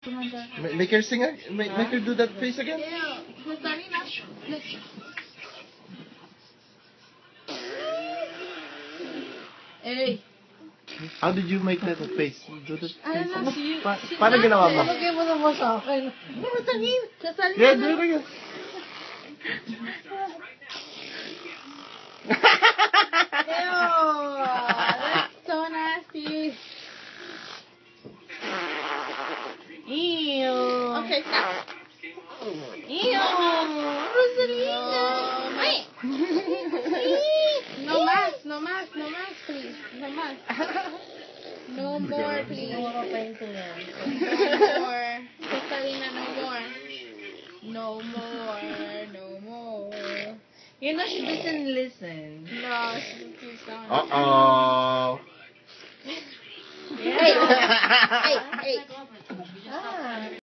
Make her sing again. Make her do that face again. Hey. How did you make that face? Do that face? Paano ginawa mo? Pagay mo naman sa akin. Yeah, do it again. Ew. That's so nasty. Ew. Okay, stop. Ew. Rosalina. No mask, no mask, no mask, please. No mask. No more, please. No more. Rosalina, no more. No more, no more. You know, she doesn't listen. No, she's on. Uh-oh. Hey, hey, hey.